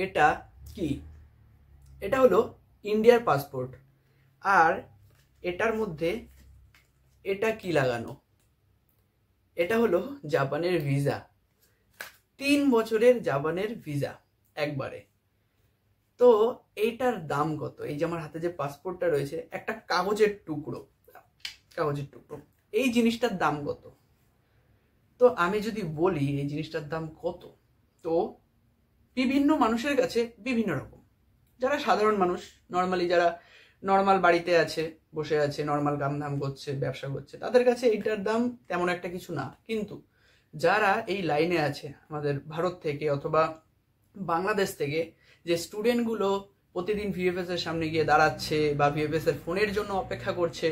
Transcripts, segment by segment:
এটা কি? এটা হলো ইন্ডিয়ার পাসপোর্ট। আর এটার মধ্যে এটা কি লাগানো? এটা হলো জাপানের ভিসা। 3 বছরের জাপানের ভিসা একবারে। তো এইটার দাম কত? এই যে আমার হাতে যে পাসপোর্টটা রয়েছে, একটা কাগজের টুকরো, এই জিনিসটার দাম কত? তো আমি যদি বলি এই জিনিসটার দাম কত, তো বিভিন্ন মানুষের কাছে বিভিন্ন রকম। যারা সাধারণ মানুষ, নর্মালি যারা নর্মাল বাড়িতে আছে, বসে আছে, নর্মাল কাম ধাম করছে, ব্যবসা করছে, তাদের কাছে এইটার দাম তেমন একটা কিছু না। কিন্তু যারা এই লাইনে আছে আমাদের ভারত থেকে অথবা বাংলাদেশ থেকে, যে স্টুডেন্টগুলো প্রতিদিন ভিএফএস এর সামনে গিয়ে দাঁড়াচ্ছে বা ভিএফএস এর ফোনের জন্য অপেক্ষা করছে,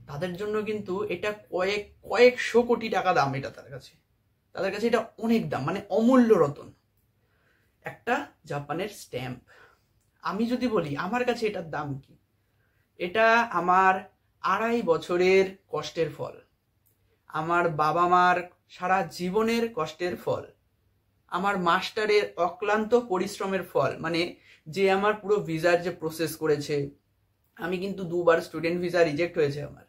তাদের জন্য কিন্তু এটা কয়েকশো কোটি টাকা দাম। এটা তাদের কাছে এটা অনেক দাম, মানে অমূল্য রতন, একটা জাপানের স্ট্যাম্প। আমি যদি বলি আমার কাছে এটার দাম কি, এটা আমার 2.5 বছরের কষ্টের ফল, আমার বাবা মার সারা জীবনের কষ্টের ফল, আমার মাস্টারের অক্লান্ত পরিশ্রমের ফল। মানে যে আমার পুরো ভিসার যে প্রসেস করেছে, আমি কিন্তু 2 বার স্টুডেন্ট ভিসা রিজেক্ট হয়েছে আমার,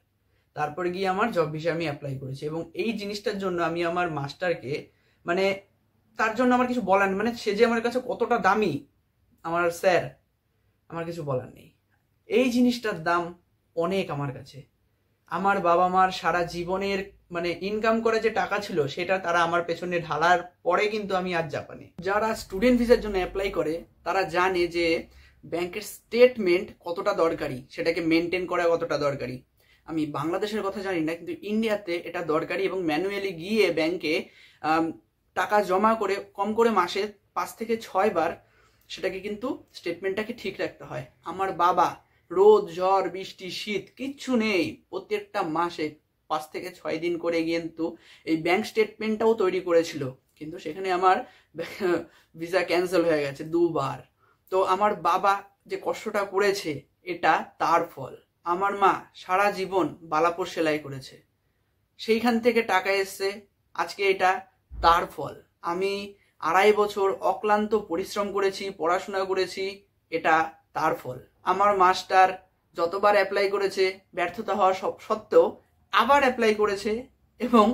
তারপরে গিয়ে আমার জব ভিসা আমি অ্যাপ্লাই করেছি। এবং এই জিনিসটার জন্য আমি আমার মাস্টারকে, মানে তার জন্য আমার কিছু বলার নেই, মানে সে যে আমার কাছে কতটা দামি, আমার স্যার, আমার কিছু বলার নেই। এই জিনিসটার দাম অনেক আমার কাছে। আমার বাবা মার সারা জীবনের মানে ইনকাম করা যে টাকা ছিল, সেটা তারা আমার পেছনে ঢালার পরে কিন্তু আমি আজ জাপানে। যারা স্টুডেন্ট ভিসার জন্য অ্যাপ্লাই করে তারা জানে যে ব্যাংকের স্টেটমেন্ট কতটা দরকারি, সেটাকে মেনটেন করা কতটা দরকারি। আমি বাংলাদেশের কথা জানি না, কিন্তু ইন্ডিয়াতে এটা দরকারি। এবং ম্যানুয়ালি গিয়ে ব্যাংকে টাকা জমা করে কম করে মাসে 5 থেকে 6 বার সেটাকে কিন্তু স্টেটমেন্টটাকে ঠিক রাখতে হয়। আমার বাবা রোদ ঝড় বৃষ্টি শীত কিচ্ছু নেই, প্রত্যেকটা মাসে 5 থেকে 6 দিন করে কিন্তু এই ব্যাংক স্টেটমেন্টটাও তৈরি করেছিল। কিন্তু সেখানে আমার ভিসা ক্যান্সেল হয়ে গেছে 2 বার। তো আমার বাবা যে কষ্টটা করেছে এটা তার ফল। আমার মা সারা জীবন বালাপোর সেলাই করেছে, সেইখান থেকে টাকা এসছে, আজকে এটা তার ফল। আমি 2.5 বছর অক্লান্ত পরিশ্রম করেছি, পড়াশোনা করেছি, এটা তার ফল। আমার মাস্টার যতবার অ্যাপ্লাই করেছে, ব্যর্থতা হওয়া সত্ত্বেও আবার অ্যাপ্লাই করেছে, এবং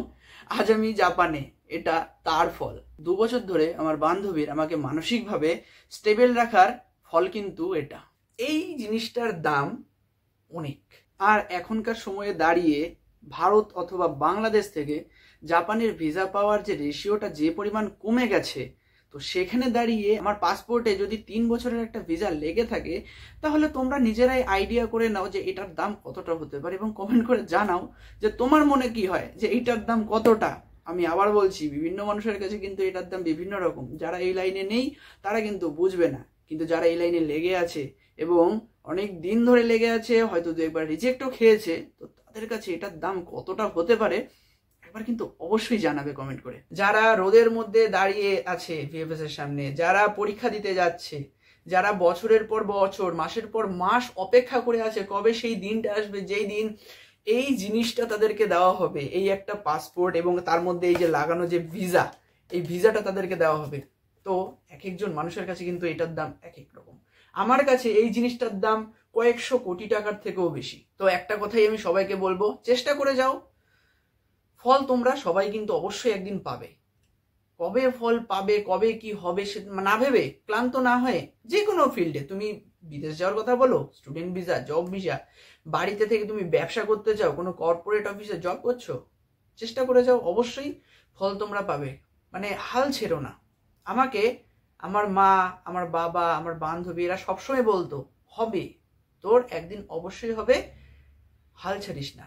আজ আমি জাপানে, এটা তার ফল। 2 বছর ধরে আমার বান্ধবীর আমাকে মানসিকভাবে স্টেবল রাখার ফল কিন্তু এটা। এই জিনিসটার দাম অনেক। আর এখনকার সময়ে দাঁড়িয়ে ভারত অথবা বাংলাদেশ থেকে জাপানের ভিসা পাওয়ার যে রেশিওটা যে পরিমাণ কমে গেছে, তো সেখানে দাঁড়িয়ে আমার পাসপোর্টে যদি 3 বছরের একটা ভিসা লেগে থাকে, তাহলে তোমরা নিজেরাই আইডিয়া করে নাও যে এটার দাম কতটা হতে পারে, এবং কমেন্ট করে জানাও যে তোমার মনে কি হয় যে এইটার দাম কতটা। আমি আবার বলছি, বিভিন্ন মানুষের কাছে কিন্তু এটার দাম বিভিন্ন রকম। যারা এই লাইনে নেই তারা কিন্তু বুঝবে না, কিন্তু যারা এই লাইনে লেগে আছে এবং অনেক দিন ধরে লেগে আছে, হয়তো 2 একবার রিজেক্টও খেয়েছে, তো তাদের কাছে এটার দাম কতটা হতে পারে একবার কিন্তু অবশ্যই জানাবে কমেন্ট করে। যারা রোদের মধ্যে দাঁড়িয়ে আছে ভিএফএস এর সামনে, যারা পরীক্ষা দিতে যাচ্ছে, যারা বছরের পর বছর মাসের পর মাস অপেক্ষা করে আছে কবে সেই দিনটা আসবে যেই দিন এই জিনিসটা তাদেরকে দেওয়া হবে, এই একটা পাসপোর্ট এবং তার মধ্যে এই যে লাগানো যে ভিসা, এই ভিসাটা তাদেরকে দেওয়া হবে। তো এক একজন মানুষের কাছে কিন্তু এটার দাম এক এক রকম। আমার কাছে এই জিনিসটার দাম কয়েকশো কোটি টাকার থেকেও বেশি। তো একটা কথাই আমি সবাইকে বলবো, চেষ্টা করে যাও, ফল তোমরা সবাই কিন্তু অবশ্যই একদিন পাবে। কবে ফল পাবে, কবে কি হবে সে না ভেবে, ক্লান্ত না হয়ে, যে কোনো ফিল্ডে, তুমি বিদেশ যাওয়ার কথা বলো, স্টুডেন্ট ভিসা, জব ভিসা, বাড়িতে থেকে তুমি ব্যবসা করতে চাও, কোনো কর্পোরেট অফিসে জব করছো, চেষ্টা করে যাও, অবশ্যই ফল তোমরা পাবে। মানে হাল ছেড়ো না। আমাকে আমার মা, আমার বাবা, আমার বান্ধবী এরা সবসময় বলতো, হবে, তোর একদিন অবশ্যই হবে, হাল ছাড়িস না।